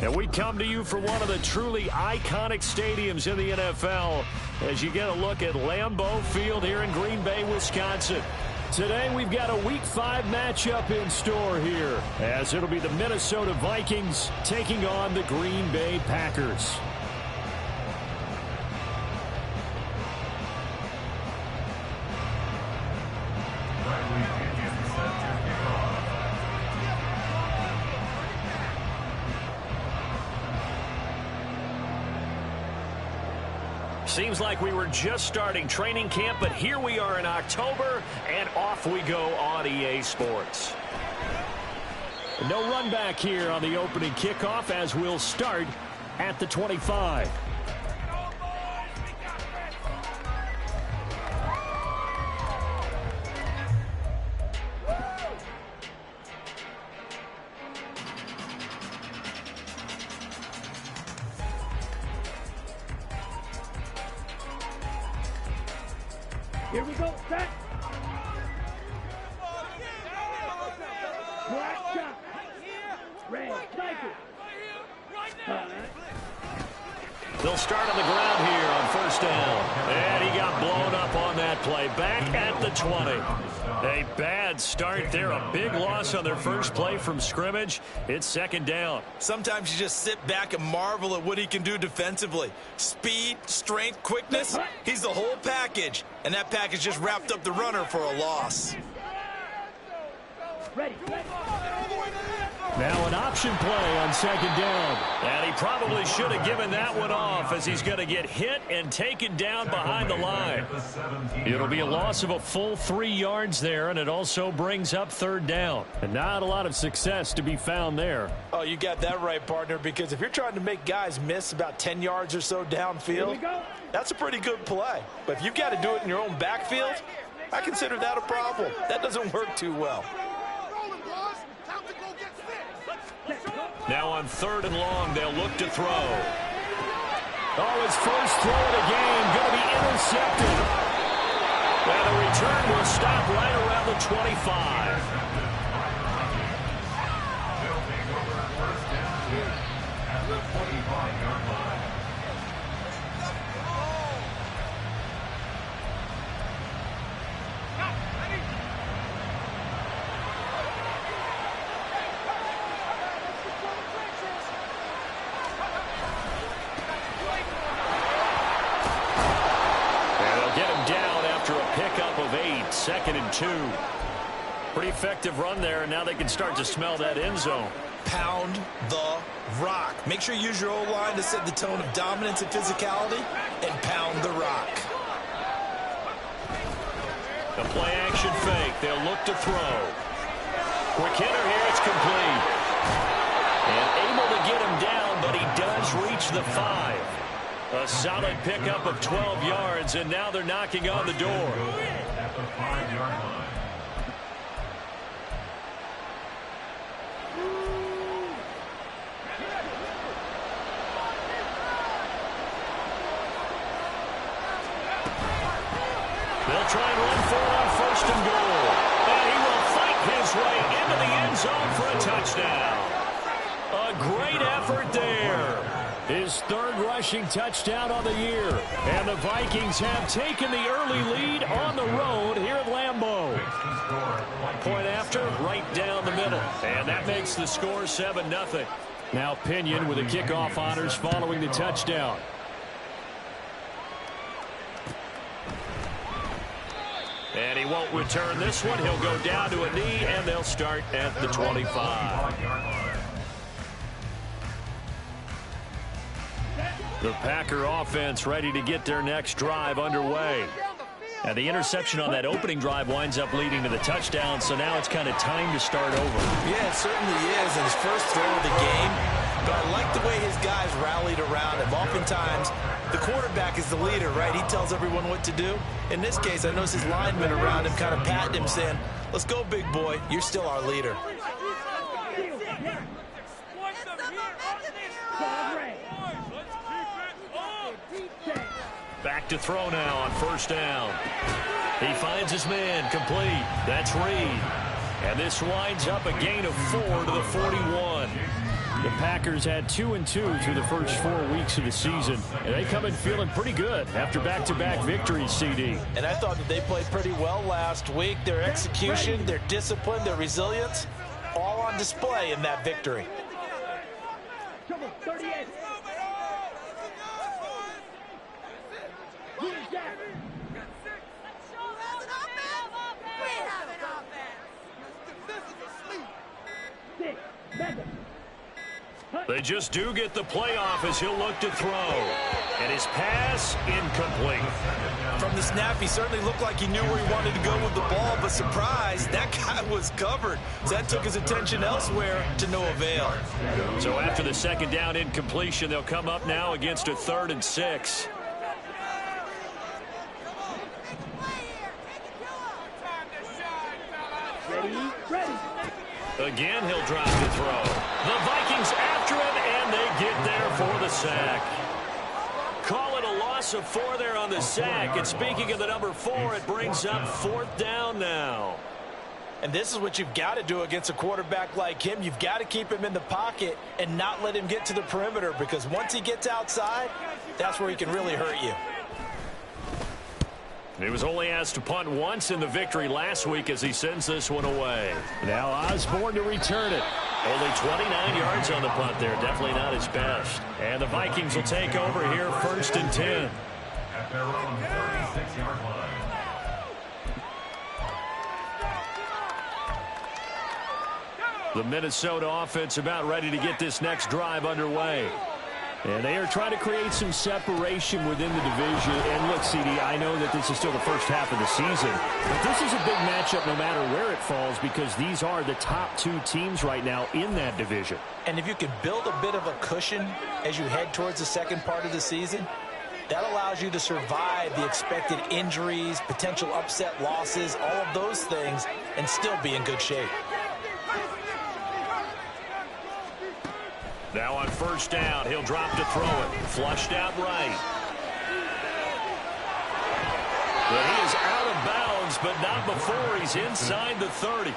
And we come to you from one of the truly iconic stadiums in the NFL as you get a look at Lambeau Field here in Green Bay, Wisconsin. Today we've got a Week 5 matchup in store here as it'll be the Minnesota Vikings taking on the Green Bay Packers. Seems like we were just starting training camp, but here we are in October, and off we go on EA Sports. No run back here on the opening kickoff as we'll start at the 25. Here we go, set. Black shot. Red, sniper. They'll start on the ground here on first down. And he got blown up on that play. Back at the 20. A bad start there. A big loss on their first play from scrimmage. It's second down. Sometimes you just sit back and marvel at what he can do defensively. Speed, strength, quickness. He's the whole package. And that package just wrapped up the runner for a loss. Ready. Now an option play on second down. And he probably should have given that one off as he's going to get hit and taken down behind the line. It'll be a loss of a full 3 yards there, and it also brings up third down. And not a lot of success to be found there. Oh, you got that right, partner, because if you're trying to make guys miss about 10 yards or so downfield, that's a pretty good play. But if you've got to do it in your own backfield, I consider that a problem. That doesn't work too well. Now on third and long, they'll look to throw. Oh, his first throw of the game going to be intercepted. And the return will stop right around the 25. Pickup of 8, second and 2. Pretty effective run there, and now they can start to smell that end zone. Pound the rock. Make sure you use your O-line to set the tone of dominance and physicality, and pound the rock. The play action fake. They'll look to throw. Quick hitter here. It's complete. And able to get him down, but he does reach the 5. A solid pickup of 12 yards, and now they're knocking on the door. At the 5-yard line. They'll try and run for it on first and goal. And he will fight his way into the end zone for a touchdown. A great effort there. His third rushing touchdown on the year. And the Vikings have taken the early lead on the road here at Lambeau. Point after, right down the middle. And that makes the score 7-0. Now Pinion with the kickoff honors following the touchdown. And he won't return this one. He'll go down to a knee, and they'll start at the 25. The Packer offense ready to get their next drive underway. And the interception on that opening drive winds up leading to the touchdown, so now it's kind of time to start over. Yeah, it certainly is, and his first throw of the game. But I like the way his guys rallied around him. Oftentimes, the quarterback is the leader, right? He tells everyone what to do. In this case, I noticed his linemen around him kind of patting him, saying, "Let's go, big boy. You're still our leader." Back to throw now on first down. He finds his man, complete. That's Reed. And this winds up a gain of 4 to the 41. The Packers had 2-2 through the first 4 weeks of the season, and they come in feeling pretty good after back-to-back victories, CD. And I thought that they played pretty well last week. Their execution, their discipline, their resilience, all on display in that victory. Come on, 38. They just do get the playoff as he'll look to throw. And his pass incomplete. From the snap, he certainly looked like he knew where he wanted to go with the ball, but surprise, that guy was covered. So that took his attention elsewhere to no avail. So after the second down incompletion, they'll come up now against a 3rd and 6. Ready. Again, he'll drop the throw. The Vikings after him, and they get there for the sack. Call it a loss of 4 there on the sack. And speaking of the number 4, it brings up 4th down now. And this is what you've got to do against a quarterback like him. You've got to keep him in the pocket and not let him get to the perimeter, because once he gets outside, that's where he can really hurt you. He was only asked to punt once in the victory last week as he sends this one away. Now Osborne to return it. Only 29 yards on the punt there. Definitely not his best. And the Vikings will take over here 1st and 10. At their own 36-yard line. The Minnesota offense about ready to get this next drive underway. And they are trying to create some separation within the division. And look, CD, I know that this is still the first half of the season, but this is a big matchup no matter where it falls, because these are the top 2 teams right now in that division. And if you can build a bit of a cushion as you head towards the second part of the season, that allows you to survive the expected injuries, potential upset losses, all of those things, and still be in good shape. Now on 1st down, he'll drop to throw it. Flushed out right. But he is out of bounds, but not before he's inside the 30.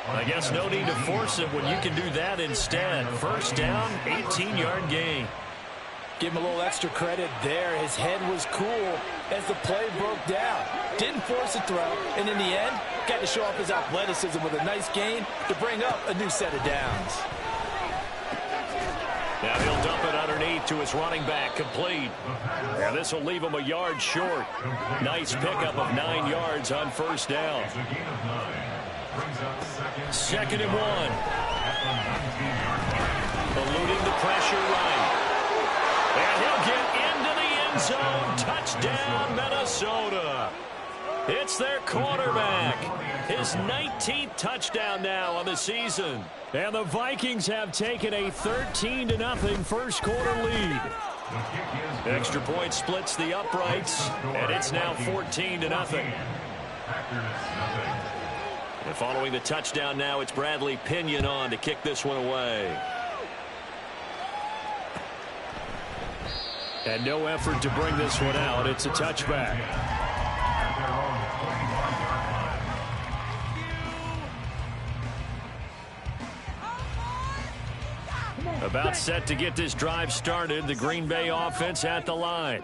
I guess no need to force it when you can do that instead. 1st down, 18-yard gain. Give him a little extra credit there. His head was cool as the play broke down. Didn't force a throw, and in the end, got to show off his athleticism with a nice gain to bring up a new set of downs. Now he'll dump it underneath to his running back, complete. And this will leave him a yard short. Nice pickup of 9 yards on 1st down. 2nd and 1. Eluding the pressure right. And he'll get into the end zone. Touchdown, Minnesota. It's their quarterback. His 19th touchdown now on the season. And the Vikings have taken a 13-0 first quarter lead. Extra point splits the uprights, and it's now 14-0. And following the touchdown now, it's Bradley Pinion on to kick this one away. And no effort to bring this one out. It's a touchback. About set to get this drive started. The Green Bay offense at the line.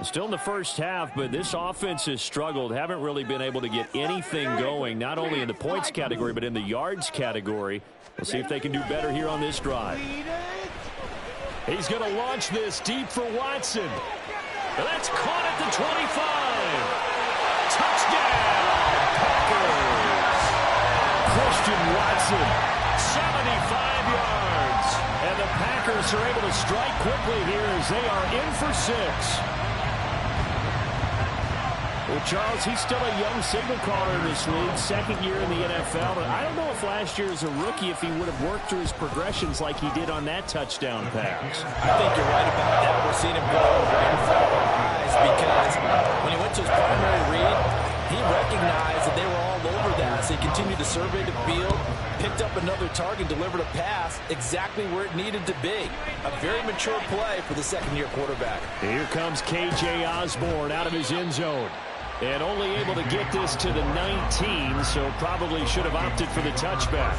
Still in the first half, but this offense has struggled. Haven't really been able to get anything going, not only in the points category, but in the yards category. We'll see if they can do better here on this drive. He's going to launch this deep for Watson. And that's caught at the 25. Touchdown, Packers. Christian Watson, 75 yards. And the Packers are able to strike quickly here as they are in for 6. Well, Charles, he's still a young signal caller in this league, 2nd year in the NFL. But I don't know if last year as a rookie, if he would have worked through his progressions like he did on that touchdown pass. I think you're right about that. We're seeing him grow right in front of our eyes, because when he went to his primary read, he recognized that they were all over that. So he continued to survey the field, picked up another target, delivered a pass exactly where it needed to be. A very mature play for the 2nd-year quarterback. Here comes K.J. Osborne out of his end zone. And only able to get this to the 19, so probably should have opted for the touchback.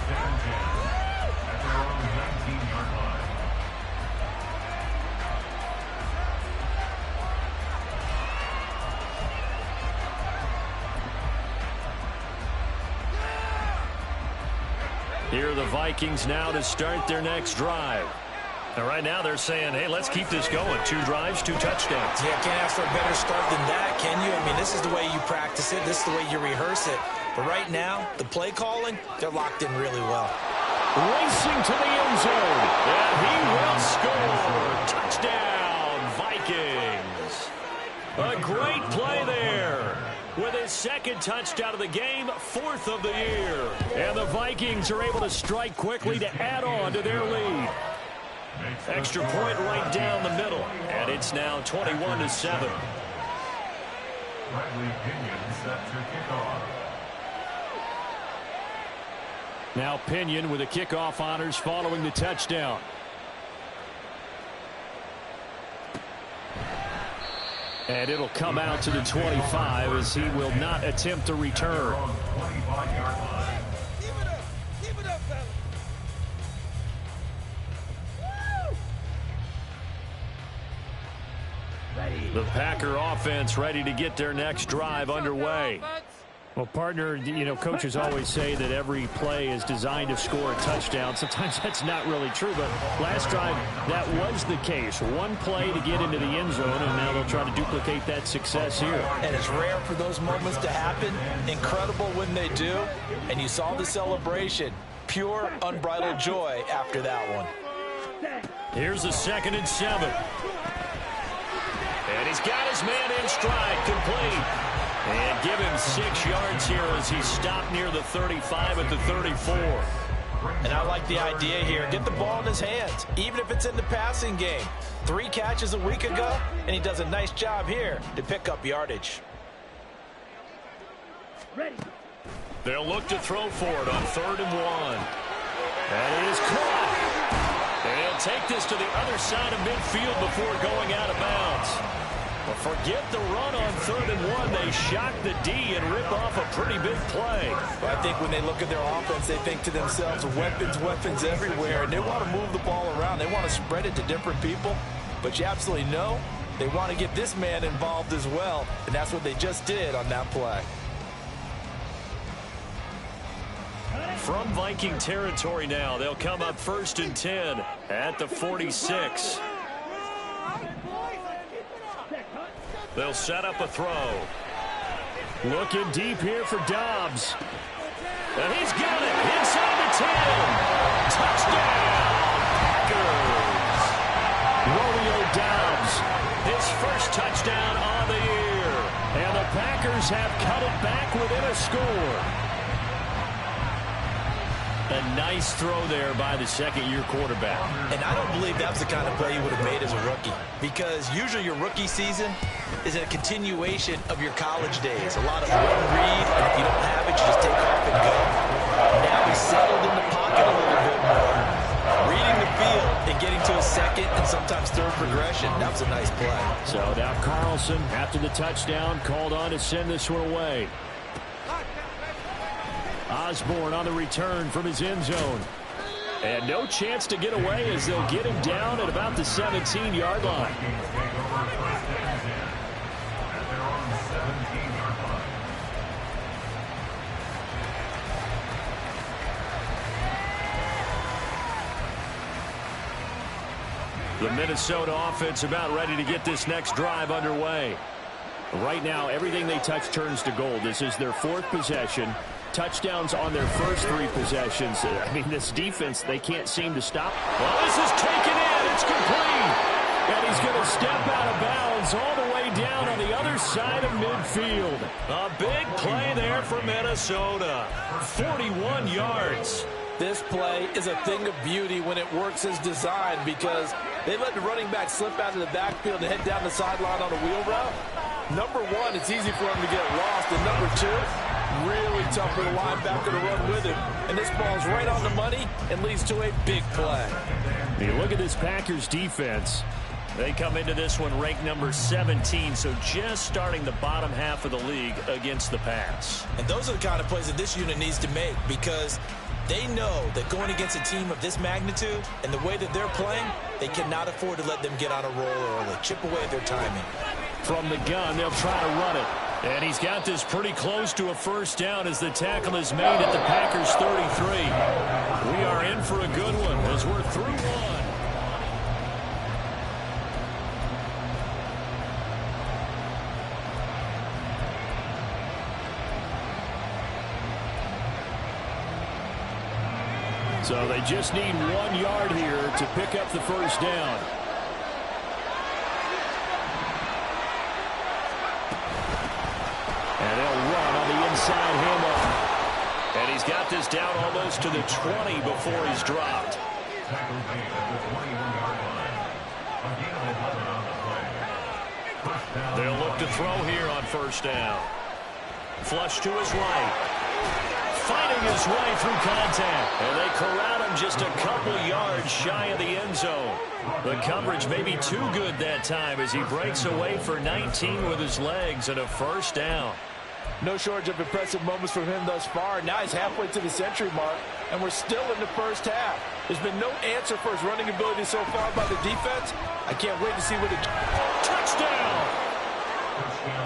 Here are the Vikings now to start their next drive. And right now they're saying, hey, let's keep this going. 2 drives, 2 touchdowns. Yeah, can't ask for a better start than that, can you? I mean, this is the way you practice it. This is the way you rehearse it. But right now, the play calling, they're locked in really well. Racing to the end zone. And he will score. Touchdown, Vikings. A great play there. With his 2nd touchdown of the game, 4th of the year. And the Vikings are able to strike quickly to add on to their lead. Extra point right down the middle. And it's now 21-7. Bradley Pinion set to kick off. Now Pinion with the kickoff honors following the touchdown. And it'll come out to the 25 as he will not attempt a return. 25-yard line. Keep it up, fella. The Packer offense ready to get their next drive underway. Well, partner, you know, coaches always say that every play is designed to score a touchdown. Sometimes that's not really true, but last drive, that was the case. One play to get into the end zone, and now they'll try to duplicate that success here. And it's rare for those moments to happen. Incredible when they do. And you saw the celebration. Pure, unbridled joy after that one. Here's a 2nd and 7. And he's got his man in stride, complete. And give him 6 yards here as he stopped near the 35 at the 34. And I like the idea here. Get the ball in his hands, even if it's in the passing game. 3 catches a week ago, and he does a nice job here to pick up yardage. Ready. They'll look to throw for it on 3rd and 1. And it is caught. And he'll take this to the other side of midfield before going out of bounds. Well, forget the run on 3rd and 1. They shock the D and rip off a pretty big play. Well, I think when they look at their offense, they think to themselves, weapons, weapons everywhere. And they want to move the ball around. They want to spread it to different people. But you absolutely know they want to get this man involved as well. And that's what they just did on that play. From Viking territory now, they'll come up 1st and 10 at the 46. They'll set up a throw. Looking deep here for Dobbs. And he's got it inside the 10. Touchdown, Packers. Romeo Dobbs, his first touchdown on the year. And the Packers have cut it back within a score. A nice throw there by the 2nd-year quarterback. And I don't believe that's the kind of play you would have made as a rookie, because usually your rookie season is a continuation of your college days. A lot of one read, and if you don't have it, you just take off and go. Now he's settled in the pocket a little bit more, reading the field and getting to a 2nd and sometimes 3rd progression. That was a nice play. So now Carlson, after the touchdown, called on to send this one away. Osborne on the return from his end zone. And no chance to get away as they'll get him down at about the 17-yard line. The Minnesota offense about ready to get this next drive underway. Right now, everything they touch turns to gold. This is their 4th possession. Touchdowns on their first 3 possessions. I mean, this defense, they can't seem to stop. Well, this is taken in. It's complete. And he's going to step out of bounds all the way down on the other side of midfield. A big play there for Minnesota. 41 yards. This play is a thing of beauty when it works as designed, because they let the running back slip out of the backfield and head down the sideline on a wheel route. Number 1, it's easy for him to get lost. And number 2, really tough for the linebacker to run with him. And this ball's right on the money and leads to a big play. You look at this Packers defense. They come into this one ranked number 17, so just starting the bottom half of the league against the pass. And those are the kind of plays that this unit needs to make, because they know that going against a team of this magnitude and the way that they're playing, they cannot afford to let them get on a roll early. Chip away at their timing. From the gun, they'll try to run it. And he's got this pretty close to a first down as the tackle is made at the Packers 33. in for a good one as we're through one. So they just need 1 yard here to pick up the first down. And they'll run on the inside handoff. And he's got this down almost to the 20 before he's dropped. Tackle made at the 21-yard line. Again, 11 on the play. First down. They'll look to throw here on first down. Flush to his right. Fighting his way through contact. And they corral him just a couple yards shy of the end zone. The coverage may be too good that time as he breaks away for 19 with his legs and a first down. No shortage of impressive moments from him thus far. Now he's halfway to the century mark, and we're still in the first half. There's been no answer for his running ability so far by the defense. I can't wait to see what it... Touchdown!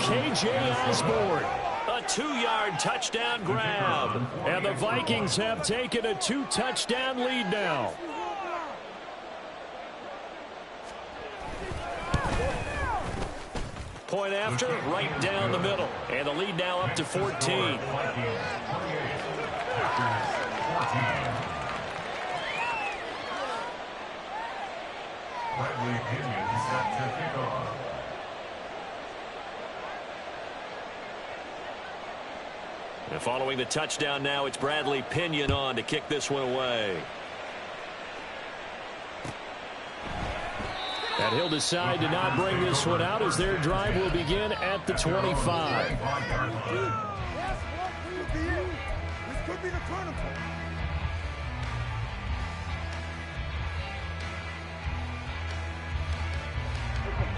K.J. Osborne. A 2-yard touchdown grab. And the Vikings have taken a 2-touchdown lead now. Point after, right down the middle. And the lead now up to 14. Bradley Pinion set to kick off. And following the touchdown now, it's Bradley Pinion on to kick this one away. And he'll decide to not bring this one out as their drive will begin at the 25.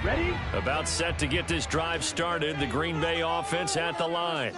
Ready? About set to get this drive started, the Green Bay offense at the line.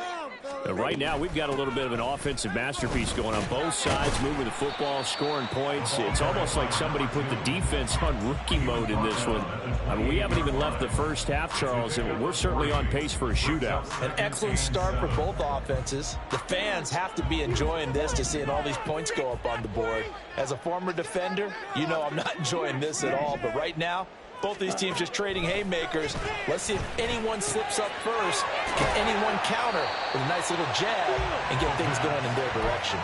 Right now, we've got a little bit of an offensive masterpiece going on both sides, moving the football, scoring points. It's almost like somebody put the defense on rookie mode in this one. I mean, we haven't even left the first half, Charles, and we're certainly on pace for a shootout. An excellent start for both offenses. The fans have to be enjoying this to seeing all these points go up on the board. As a former defender, you know I'm not enjoying this at all, but right now, both these teams just trading haymakers. Let's see if anyone slips up first. Can anyone counter with a nice little jab and get things going in their direction?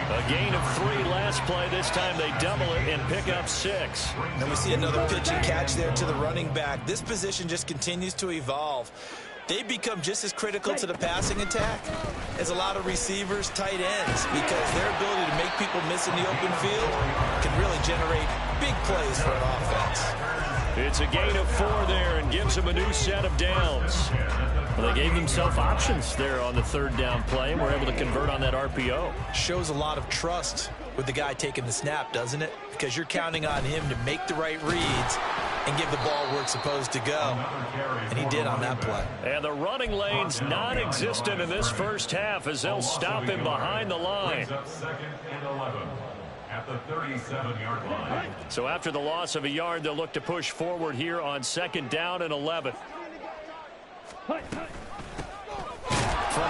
A gain of 3 last play. This time they double it and pick up 6. And we see another pitch and catch there to the running back. This position just continues to evolve. They become just as critical to the passing attack as a lot of receivers, tight ends, because their ability to make people miss in the open field can really generate big plays for an offense. It's a gain of 4 there and gives them a new set of downs. Well, they gave themselves options there on the 3rd down play and were able to convert on that RPO. Shows a lot of trust with the guy taking the snap, doesn't it? Because you're counting on him to make the right reads and give the ball where it's supposed to go. And he did on that play. And the running lane's non-existent in this first half as they'll stop him behind the line. Second and 11 at the 37-yard line. So after the loss of a yard, they'll look to push forward here on 2nd down and 11. From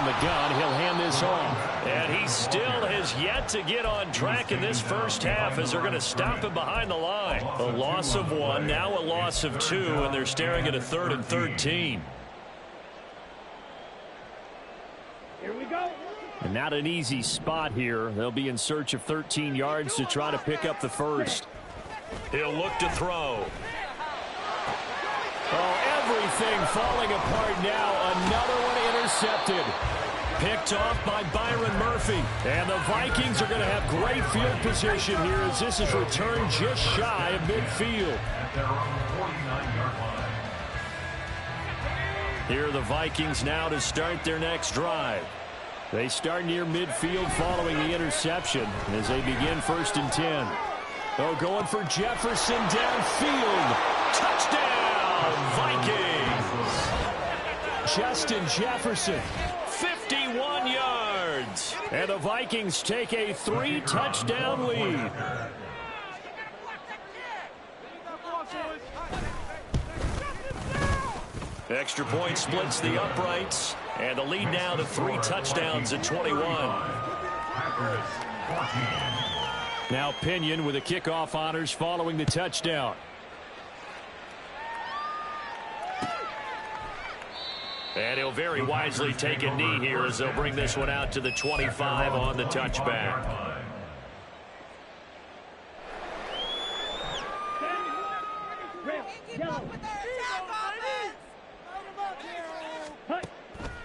the gun, he'll hand this off. And he still has yet to get on track in this first half as they're going to stop him behind the line. A loss of 1, now a loss of 2, and they're staring at a 3rd and 13. Here we go. And not an easy spot here. They'll be in search of 13 yards to try to pick up the first. He'll look to throw. Oh, everything falling apart now. Another one intercepted. Picked off by Byron Murphy. And the Vikings are going to have great field position here as this is returned just shy of midfield. At their own 49-yard line. Here are the Vikings now to start their next drive. They start near midfield following the interception as they begin 1st and 10. Oh, going for Jefferson downfield. Touchdown, Vikings. Justin Jefferson, 51 yards. And the Vikings take a 3-touchdown lead. Extra point splits the uprights. And the lead now to 3 touchdowns at 21. Now Pinion with the kickoff honors following the touchdown. And he'll very wisely take a knee here as they'll bring this one out to the 25 on the touchback.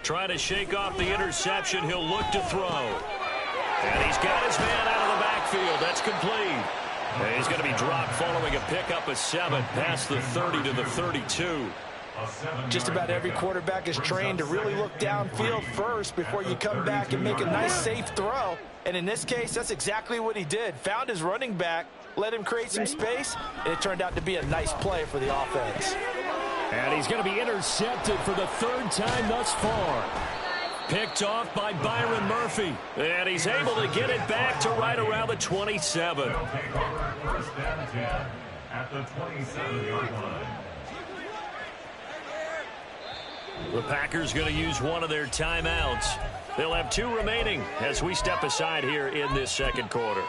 Trying to shake off the interception. He'll look to throw. And he's got his man out of the backfield. That's complete. And he's going to be dropped following a pickup of 7 past the 30 to the 32. Just about every quarterback is trained to really look downfield first before you come back and make a nice, safe throw. And in this case, that's exactly what he did. Found his running back, let him create some space, and it turned out to be a nice play for the offense. And he's going to be intercepted for the 3rd time thus far. Picked off by Byron Murphy. And he's able to get it back to right around the 27. They'll take over first and 10 at the 27-yard line. The Packers going to use one of their timeouts. They'll have 2 remaining as we step aside here in this second quarter.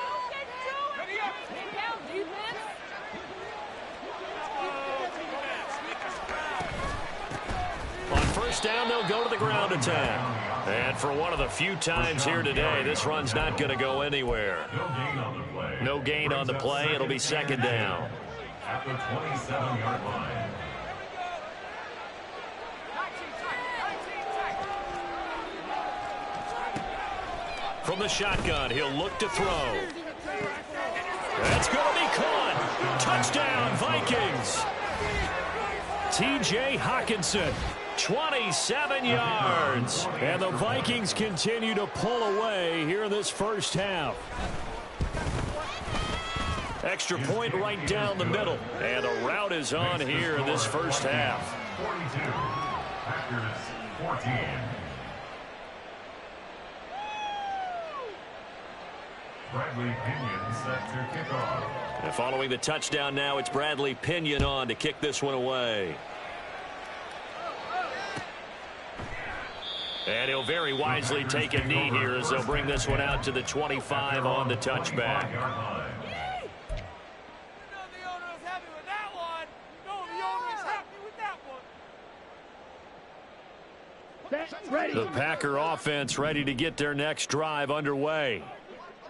On first down, they'll go to the ground attack. And for one of the few times here today, this run's not going to go anywhere. No gain on the play. It'll be second down. At the 27-yard line. From the shotgun, he'll look to throw. That's going to be caught. Touchdown, Vikings. T.J. Hawkinson, 27 yards. And the Vikings continue to pull away here in this first half. Extra point right down the middle. And a route is on here in this first half. 42. Packers 14. Bradley Pinion set to kick off. And following the touchdown now, it's Bradley Pinion on to kick this one away. And he'll very wisely take a knee here as they'll bring this one out to the 25 on the touchback. The Packer offense ready to get their next drive underway.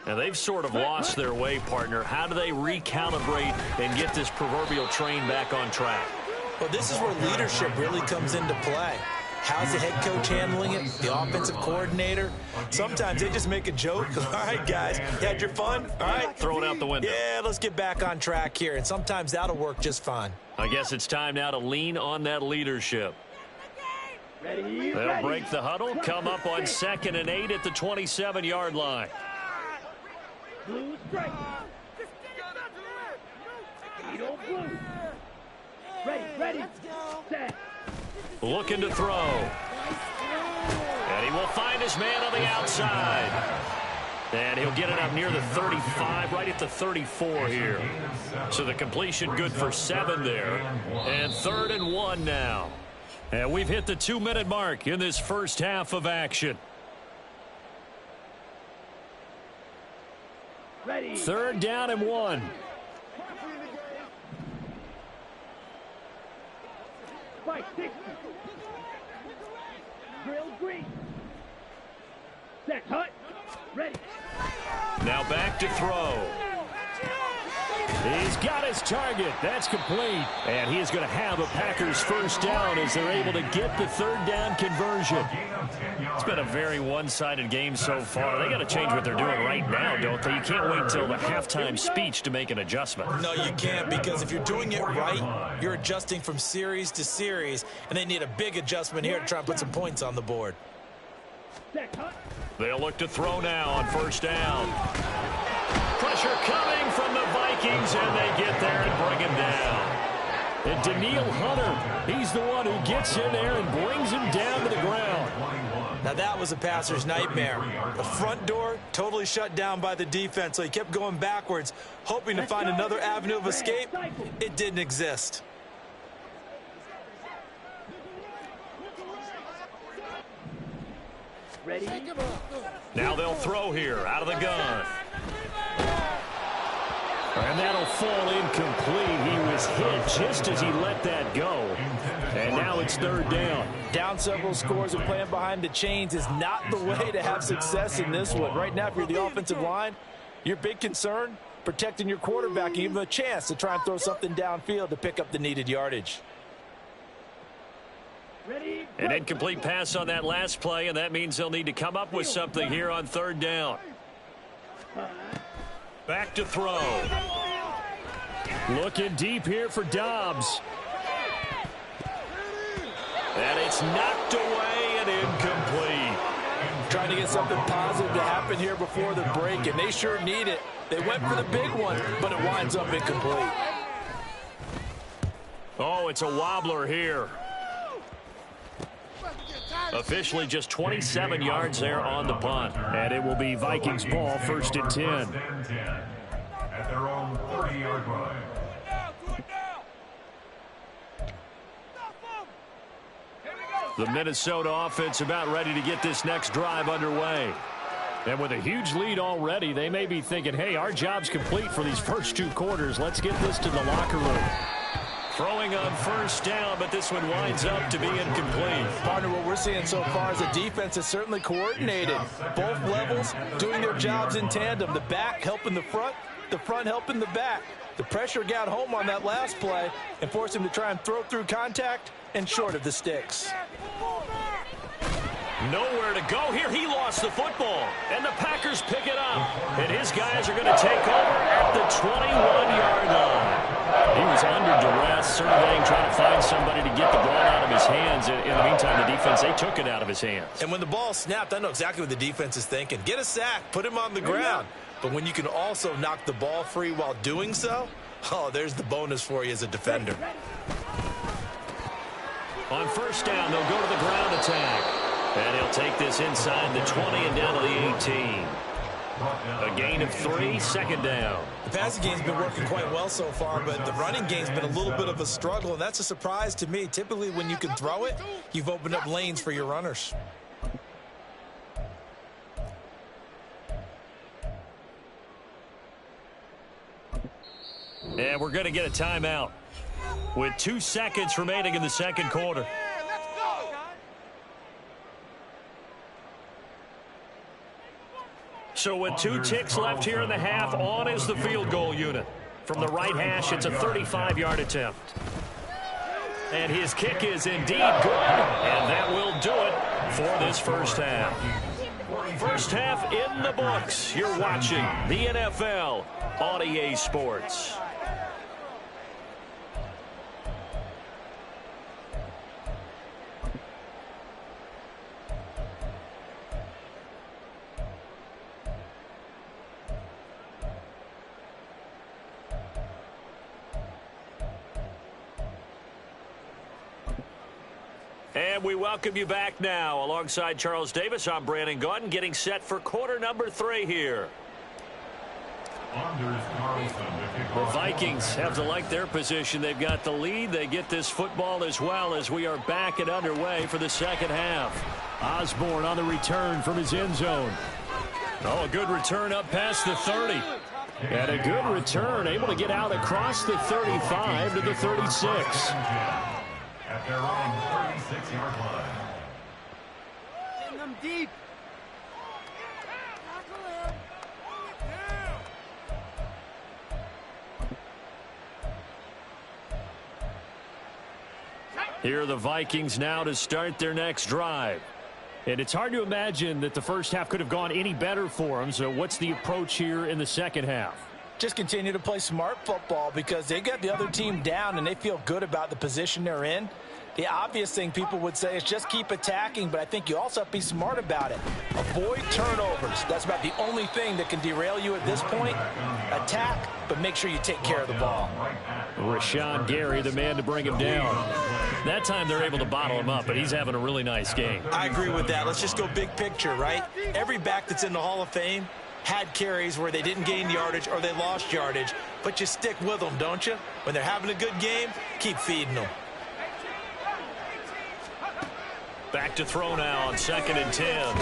And they've sort of lost their way, partner. How do they recalibrate and get this proverbial train back on track? Well, this is where leadership really comes into play. How's the head coach handling it? The offensive coordinator? Sometimes they just make a joke. All right, guys, you had your fun? All right. Throw it out the window. Yeah, let's get back on track here. And sometimes that'll work just fine. I guess it's time now to lean on that leadership. They'll break the huddle, come up on 2nd and 8 at the 27-yard line. Blue strike. Blue. Ready. Set. Looking to throw. And he will find his man on the outside. And he'll get it up near the 35, right at the 34 here. So the completion good for 7 there. And 3rd and 1 now. And we've hit the 2-minute mark in this first half of action. Ready. 3rd down and 1. Fight 60. Drill green. Set. Hut. Ready. Now back to throw. He's got his target. That's complete. And he is going to have a Packers first down as they're able to get the 3rd down conversion. It's been a very one-sided game so far. They got to change what they're doing right now, don't they? You can't wait until the halftime speech to make an adjustment. No, you can't, because if you're doing it right, you're adjusting from series to series, and they need a big adjustment here to try and put some points on the board. They'll look to throw now on first down. Pressure coming from the Vikings, and they get there and bring him down. And Daniil Hunter, he's the one who gets in there and brings him down to the ground. Now that was a passer's nightmare. The front door totally shut down by the defense, so he kept going backwards, hoping to find another avenue of escape. It didn't exist. Ready. Now they'll throw here out of the gun. And that'll fall incomplete. He was hit just as he let that go. And now it's third down. Down several scores and playing behind the chains is not the way to have success in this one. Right now, if you're the offensive line, your big concern, protecting your quarterback, give him a chance to try and throw something downfield to pick up the needed yardage. An incomplete pass on that last play, and that means they'll need to come up with something here on third down. Back to throw. Looking deep here for Dobbs. And it's knocked away and incomplete. Trying to get something positive to happen here before the break, and they sure need it. They went for the big one, but it winds up incomplete. Oh, it's a wobbler here. Officially just 27 yards there on the punt. And it will be Vikings ball, first and 10. At their own 30-yard line. The Minnesota offense about ready to get this next drive underway. And with a huge lead already, they may be thinking, hey, our job's complete for these first two quarters. Let's get this to the locker room. Throwing on first down, but this one winds up to be incomplete. Partner, what we're seeing so far is the defense is certainly coordinated. Both levels doing their jobs in tandem. The back helping the front helping the back. The pressure got home on that last play and forced him to try and throw through contact and short of the sticks. Nowhere to go here. He lost the football, and the Packers pick it up. And his guys are going to take over at the 21-yard line. He was under duress, surveying, trying to find somebody to get the ball out of his hands. In the meantime, the defense, they took it out of his hands. And when the ball snapped, I know exactly what the defense is thinking. Get a sack, put him on the ground. But when you can also knock the ball free while doing so, oh, there's the bonus for you as a defender. On first down, they'll go to the ground attack. And he'll take this inside the 20 and down to the 18. A gain of 3, second down. The passing game's been working quite well so far, but the running game's been a little bit of a struggle, and that's a surprise to me. Typically, when you can throw it, you've opened up lanes for your runners. And we're going to get a timeout with 2 seconds remaining in the second quarter. So with 2 ticks left here in the half, on is the field goal unit. From the right hash, it's a 35-yard attempt. And his kick is indeed good, and that will do it for this first half. First half in the books. You're watching the NFL on EA Sports. And we welcome you back now. Alongside Charles Davis, I'm Brandon Gaudin, getting set for quarter number 3 here. The Vikings have to like their position. They've got the lead. They get this football as well as we are back and underway for the second half. Osborne on the return from his end zone. Oh, a good return up past the 30. And a good return, able to get out across the 35 to the 36. At their own 36-yard line. Getting them deep. Here are the Vikings now to start their next drive. And it's hard to imagine that the first half could have gone any better for them. So what's the approach here in the second half? Just continue to play smart football because they got the other team down and they feel good about the position they're in. The obvious thing people would say is just keep attacking, but I think you also have to be smart about it. Avoid turnovers. That's about the only thing that can derail you at this point. Attack, but make sure you take care of the ball. Rashawn Gary, the man to bring him down. That time they're able to bottle him up, but he's having a really nice game. I agree with that. Let's just go big picture, right? Every back that's in the Hall of Fame had carries where they didn't gain yardage or they lost yardage, but you stick with them, don't you? When they're having a good game, keep feeding them. Back to throw now on second and 10.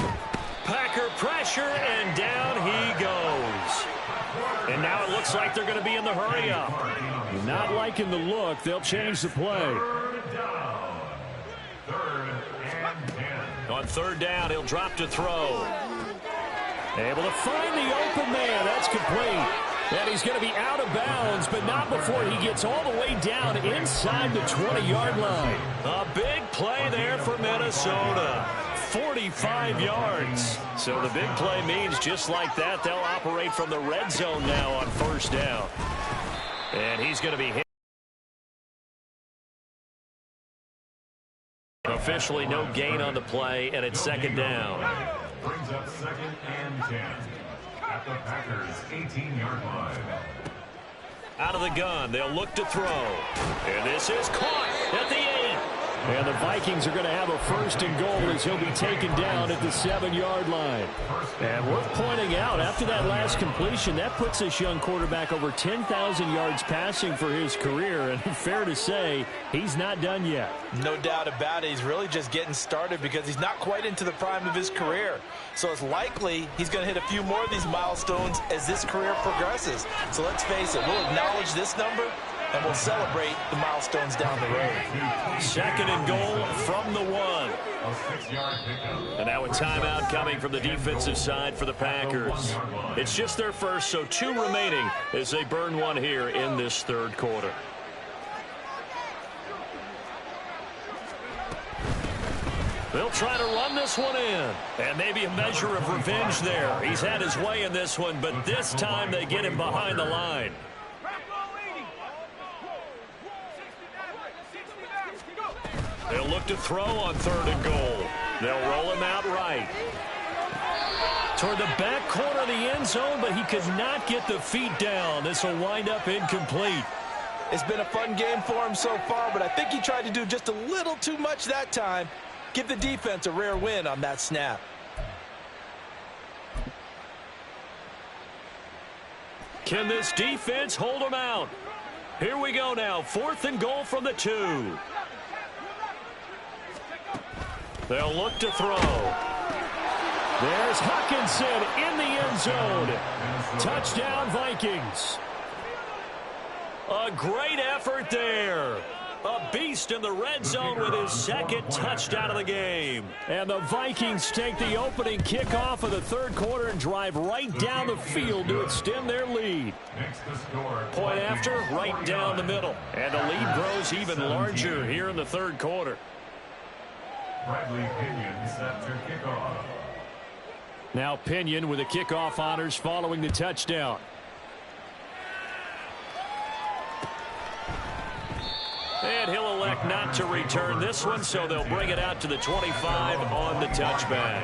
Packer pressure, and down he goes. And now it looks like they're going to be in the hurry-up. Not liking the look. They'll change the play. Third down. Third and 10. On third down, he'll drop to throw. Able to find the open man. That's complete. And he's going to be out of bounds, but not before he gets all the way down inside the 20-yard line. A big play there for Minnesota. 45 yards. So the big play means just like that, they'll operate from the red zone now on first down. And he's going to be hit. Officially no gain on the play, and it's second down. Brings up second and 10 at the Packers' 18-yard line. Out of the gun, they'll look to throw. And this is caught at the 8. And the Vikings are going to have a first and goal as he'll be taken down at the 7-yard line. And worth pointing out, after that last completion, that puts this young quarterback over 10,000 yards passing for his career. And fair to say, he's not done yet. No doubt about it. He's really just getting started because he's not quite into the prime of his career. So it's likely he's going to hit a few more of these milestones as this career progresses. So let's face it, we'll acknowledge this number and we'll celebrate the milestones down the road. Second and goal from the 1. A 6-yard pickup. And now a timeout coming from the defensive side for the Packers. It's just their first, so 2 remaining as they burn one here in this third quarter. They'll try to run this one in. And maybe a measure of revenge there. He's had his way in this one, but this time they get him behind the line. They'll look to throw on third and goal. They'll roll him out right. Toward the back corner of the end zone, but he could not get the feet down. This will wind up incomplete. It's been a fun game for him so far, but I think he tried to do just a little too much that time. Give the defense a rare win on that snap. Can this defense hold him out? Here we go now. 4th and goal from the 2. They'll look to throw. There's Hawkinson in the end zone. Touchdown, Vikings. A great effort there. A beast in the red zone with his second touchdown of the game. And the Vikings take the opening kickoff of the third quarter and drive right down the field to extend their lead. Point after, right down the middle. And the lead grows even larger here in the third quarter. Bradley Pinion set to kickoff. Now Pinion with the kickoff honors following the touchdown. And he'll elect not to return this one, so they'll bring it out to the 25 on the touchback.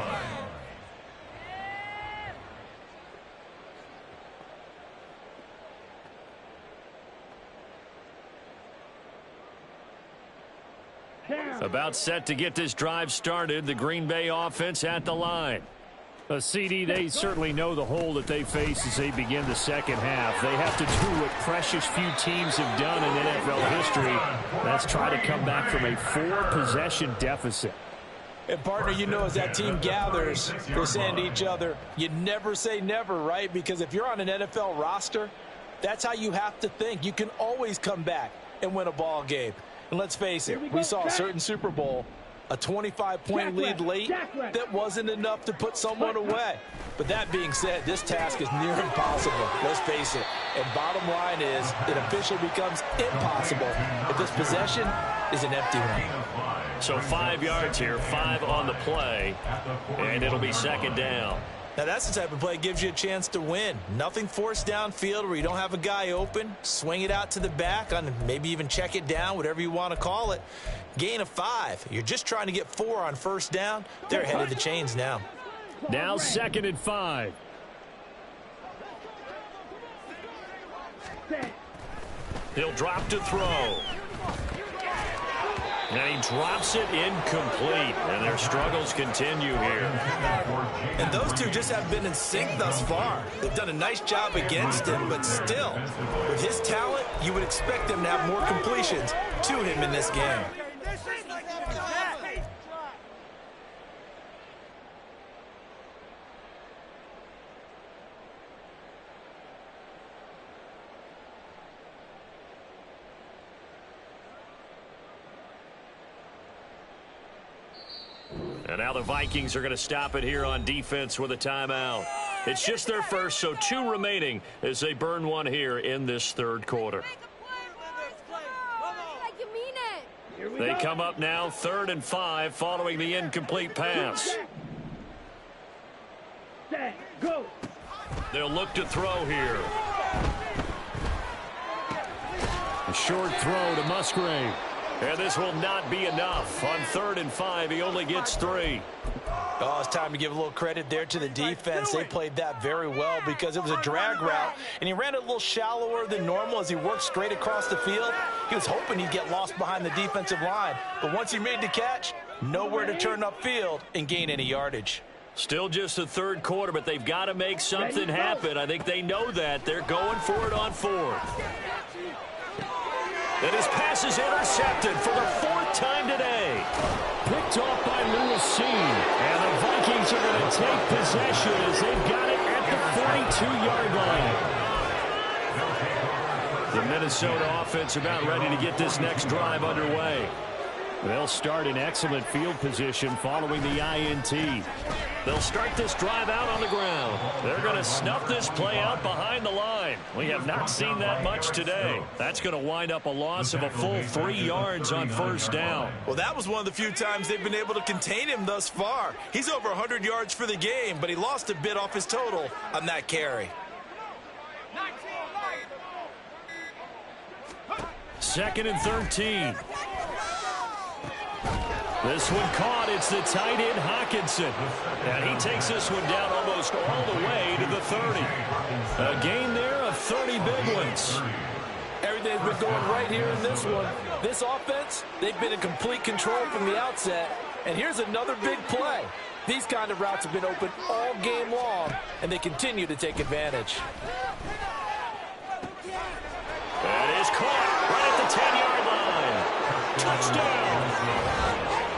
About set to get this drive started. The Green Bay offense at the line. A CD, they certainly know the hole that they face as they begin the second half. They have to do what precious few teams have done in NFL history. That's try to come back from a 4-possession deficit. And partner, you know, as that team gathers, they're saying to each other, you never say never, right? Because if you're on an NFL roster, that's how you have to think. You can always come back and win a ball game. And let's face it, we saw a certain Super Bowl, a 25-point lead late, that wasn't enough to put someone away. But that being said, this task is near impossible. Let's face it. And bottom line is, it officially becomes impossible if this possession is an empty one. So 5 yards here, 5 on the play, and it'll be second down. Now, that's the type of play that gives you a chance to win. Nothing forced downfield where you don't have a guy open. Swing it out to the back, on maybe even check it down, whatever you want to call it. Gain of 5. You're just trying to get 4 on first down. They're ahead of the chains now. Now 2nd and 5. He'll drop to throw. And he drops it incomplete. And their struggles continue here. And those two just have been in sync thus far. They've done a nice job against him, but still, with his talent, you would expect them to have more completions to him in this game. And now the Vikings are going to stop it here on defense with a timeout. It's just their first, so 2 remaining as they burn one here in this third quarter. They come up now 3rd and 5 following the incomplete pass. They'll look to throw here. A short throw to Musgrave. And this will not be enough. On 3rd and 5, he only gets 3. Oh, it's time to give a little credit there to the defense. They played that very well because it was a drag route, and he ran it a little shallower than normal as he worked straight across the field. He was hoping he'd get lost behind the defensive line, but once he made the catch, nowhere to turn upfield and gain any yardage. Still just the third quarter, but they've got to make something happen. I think they know that. They're going for it on 4th. And his pass is intercepted for the 4th time today. Picked off by Lewis. And the Vikings are going to take possession as they've got it at the 42-yard line. The Minnesota offense about ready to get this next drive underway. They'll start in excellent field position following the INT. They'll start this drive out on the ground. They're going to snuff this play out behind the line. We have not seen that much today. That's going to wind up a loss of a full 3 yards on 1st down. Well, that was one of the few times they've been able to contain him thus far. He's over 100 yards for the game, but he lost a bit off his total on that carry. 2nd and 13. This one caught. It's the tight end, Hockenson. And he takes this one down almost all the way to the 30. A gain there of 30 big ones. Everything's been going right here in this one. This offense, they've been in complete control from the outset. And here's another big play. These kind of routes have been open all game long, and they continue to take advantage. That is caught right at the 10-yard line. Touchdown.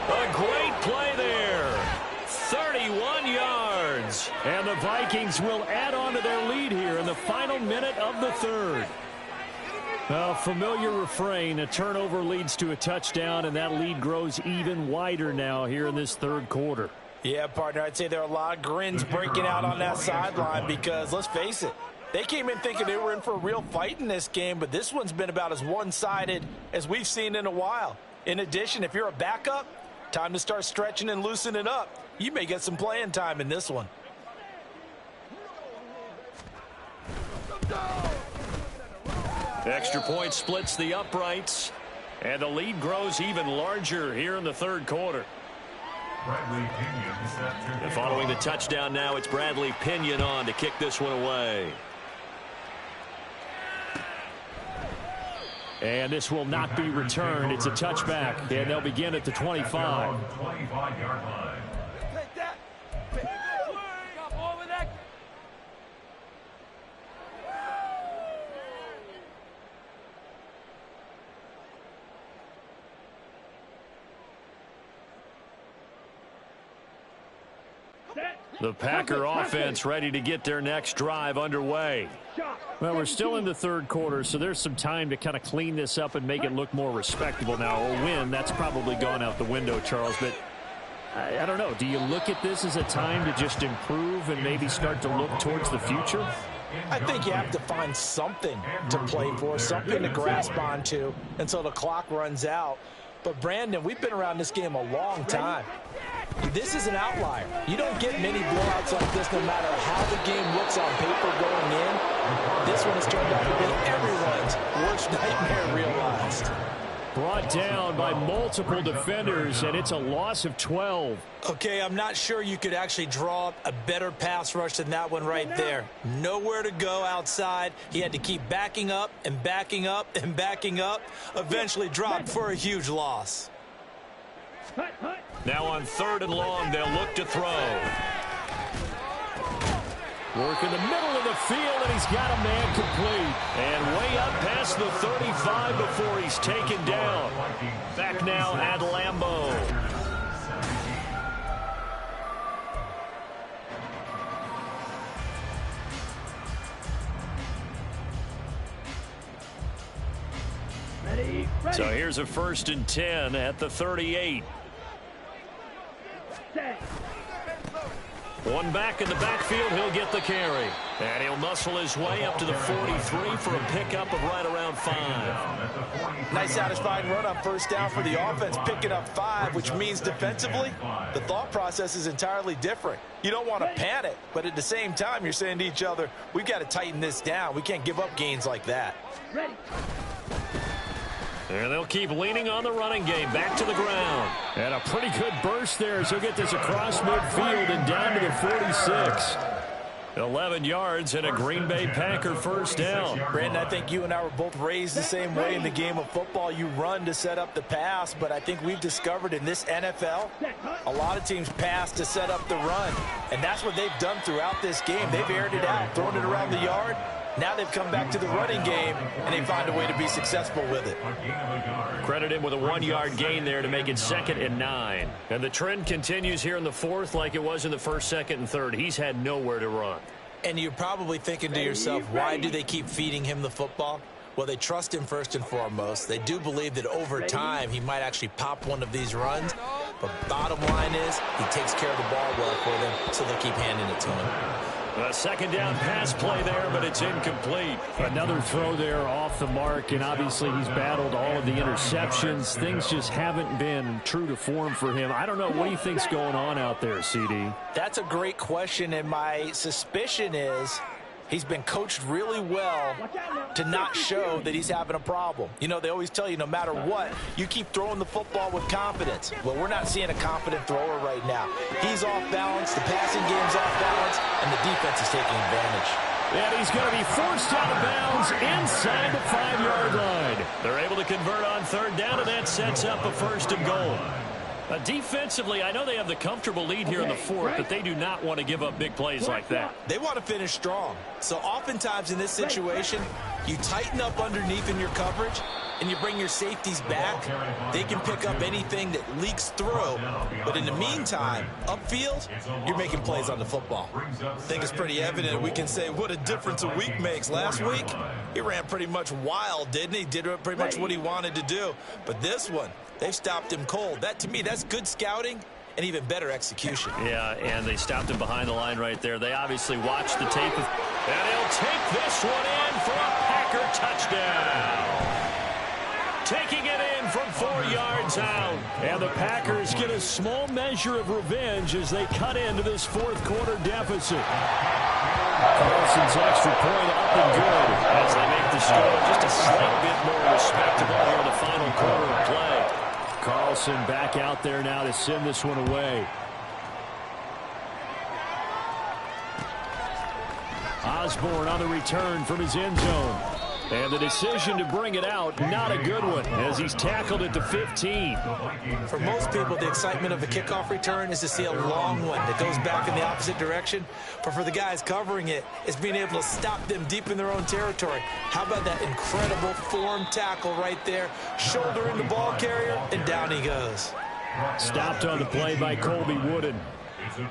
A great play there. 31 yards. And the Vikings will add on to their lead here in the final minute of the 3rd. A familiar refrain, a turnover leads to a touchdown, and that lead grows even wider now here in this 3rd quarter. Yeah, partner, I'd say there are a lot of grins breaking out on that sideline because, let's face it, they came in thinking they were in for a real fight in this game, but this one's been about as one-sided as we've seen in a while. In addition, if you're a backup, time to start stretching and loosening up. You may get some playing time in this one. Extra point splits the uprights, and the lead grows even larger here in the 3rd quarter. And following the touchdown now, it's Bradley Pinion on to kick this one away. And this will not be returned. It's a touchback, and they'll begin at the 25. Take that. Over that. The Packer offense ready to get their next drive underway. Well, we're still in the 3rd quarter, so there's some time to kind of clean this up and make it look more respectable. Now, a win, that's probably gone out the window, Charles, but I don't know. Do you look at this as a time to just improve and maybe start to look towards the future? I think you have to find something to play for, something to grasp onto until the clock runs out. But, Brandon, we've been around this game a long time. This is an outlier. You don't get many blowouts like this no matter how the game looks on paper going in. This one has turned out to be everyone's worst nightmare realized. Brought down by multiple defenders, and it's a loss of 12. Okay, I'm not sure you could actually draw up a better pass rush than that one right there. Nowhere to go outside. He had to keep backing up and backing up and backing up. Eventually dropped for a huge loss. Now on 3rd and long, they'll look to throw. Work in the middle of the field, and he's got a man complete. And way up past the 35 before he's taken down. Back now at Lambeau. Ready. So here's a 1st and 10 at the 38. One back in the backfield, he'll get the carry. And he'll muscle his way up to the 43 for a pickup of right around 5. Nice satisfying run on first down for the offense, picking up 5, which means defensively, the thought process is entirely different. You don't want to panic, but at the same time, you're saying to each other, we've got to tighten this down. We can't give up gains like that. And they'll keep leaning on the running game. Back to the ground. And a pretty good burst there as he'll get this across midfield and down to the 46. 11 yards and a Green Bay Packer first down. Brandon, I think you and I were both raised the same way in the game of football. You run to set up the pass, but I think we've discovered in this NFL, a lot of teams pass to set up the run. And that's what they've done throughout this game. They've aired it out, thrown it around the yard. Now they've come back to the running game, and they find a way to be successful with it. Credit him with a 1-yard gain there to make it 2nd and 9. And the trend continues here in the 4th like it was in the 1st, 2nd, and 3rd. He's had nowhere to run. And you're probably thinking to yourself, why do they keep feeding him the football? Well, they trust him first and foremost. They do believe that over time he might actually pop one of these runs. But bottom line is he takes care of the ball well for them, so they'll keep handing it to him. A 2nd down pass play there, but it's incomplete. Another throw there off the mark, and obviously he's battled all of the interceptions. Things just haven't been true to form for him. I don't know. What do you think's going on out there, CD? That's a great question, and my suspicion is he's been coached really well to not show that he's having a problem. You know, they always tell you no matter what, you keep throwing the football with confidence. Well, we're not seeing a confident thrower right now. He's off balance, the passing game's off balance, and the defense is taking advantage. And he's going to be forced out of bounds inside the 5-yard line. They're able to convert on 3rd down, and that sets up a 1st and goal. Defensively, I know they have the comfortable lead here in the 4th, but they do not want to give up big plays like that. They want to finish strong. So oftentimes in this situation, you tighten up underneath in your coverage, and you bring your safeties back. They can pick up anything that leaks through. But in the meantime, upfield, you're making plays on the football. I think it's pretty evident. We can say what a difference a week makes. Last week, he ran pretty much wild, didn't he? Did pretty much what he wanted to do. But this one, they've stopped him cold. That, to me, that's good scouting and even better execution. Yeah, and they stopped him behind the line right there. They obviously watched the tape. And he'll take this one in for a Packer touchdown. Taking it in from 4 yards out. And the Packers get a small measure of revenge as they cut into this 4th quarter deficit. Carlson's extra point up and good as they make the score just a slight bit more respectable here in the final quarter of play. Carlson back out there now to send this one away. Osborne on the return from his end zone. And the decision to bring it out, not a good one, as he's tackled at the 15. For most people, the excitement of a kickoff return is to see a long one that goes back in the opposite direction. But for the guys covering it, it's being able to stop them deep in their own territory. How about that incredible form tackle right there? Shoulder in the ball carrier, and down he goes. Stopped on the play by Colby Wooden.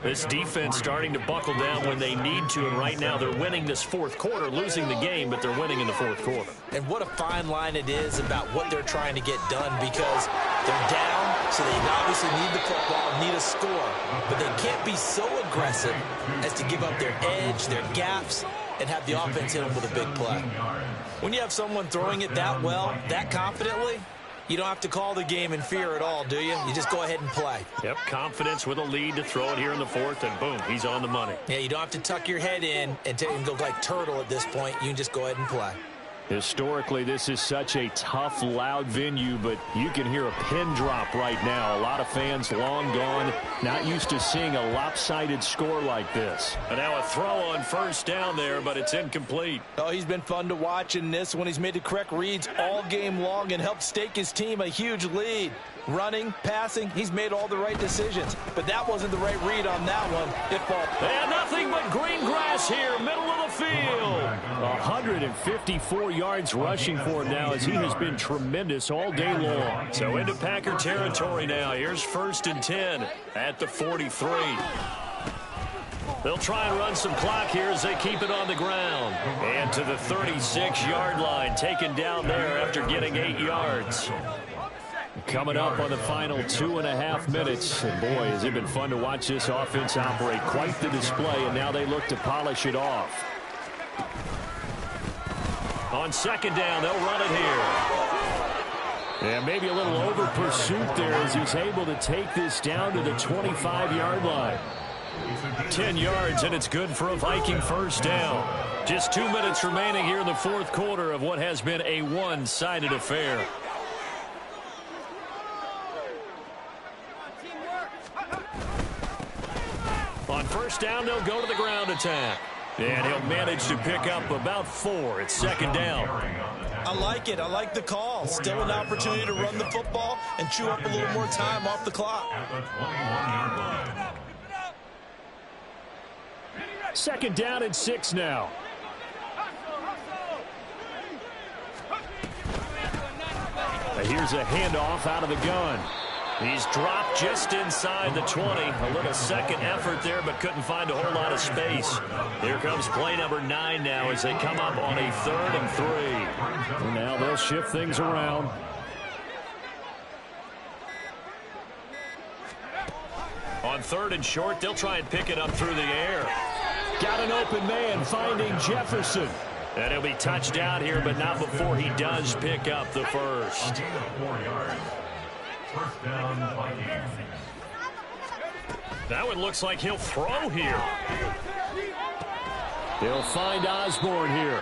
This defense starting to buckle down when they need to, and right now they're winning this 4th quarter, losing the game, but they're winning in the 4th quarter. And what a fine line it is about what they're trying to get done, because they're down, so they obviously need the football, need a score, but they can't be so aggressive as to give up their edge, their gaps, and have the offense hit them with a big play. When you have someone throwing it that well, that confidently, you don't have to call the game in fear at all, do you? You just go ahead and play. Yep, confidence with a lead to throw it here in the 4th, and boom, he's on the money. Yeah, you don't have to tuck your head in and go like turtle at this point. You can just go ahead and play. Historically, this is such a tough, loud venue, but you can hear a pin drop right now. A lot of fans long gone, not used to seeing a lopsided score like this. And now a throw on 1st down there, but it's incomplete. Oh, he's been fun to watch in this one. He's made the correct reads all game long and helped stake his team a huge lead. Running, passing, he's made all the right decisions. But that wasn't the right read on that one. It fall. And nothing but green grass here, middle of the field. 154 yards rushing for him now, as he has been tremendous all day long. So into Packer territory now. Here's 1st and 10 at the 43. They'll try and run some clock here as they keep it on the ground. And to the 36-yard line, taken down there after getting 8 yards. Coming up on the final 2.5 minutes. And boy, has it been fun to watch this offense operate. Quite the display, and now they look to polish it off. On second down, they'll run it here. And maybe a little over pursuit there as he's able to take this down to the 25-yard line. 10 yards, and it's good for a Viking first down. Just 2 minutes remaining here in the fourth quarter of what has been a one-sided affair. On first down, they'll go to the ground attack. And he'll manage to pick up about 4. It's second down. I like it. I like the call. Still an opportunity to run the football and chew up a little more time off the clock. Second down and 6 now. Here's a handoff out of the gun. He's dropped just inside the 20. A little second effort there, but couldn't find a whole lot of space. Here comes play number 9 now as they come up on a 3rd and 3. And now they'll shift things around. On 3rd and short, they'll try and pick it up through the air. Got an open man finding Jefferson. And he'll be touched down here, but not before he does pick up the first. First down, Vikings. That one looks like he'll throw here. They'll find Osborne here.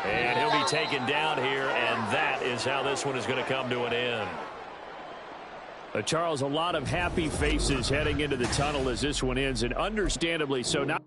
And he'll be taken down here, and that is how this one is going to come to an end. Charles, a lot of happy faces heading into the tunnel as this one ends, and understandably so. Now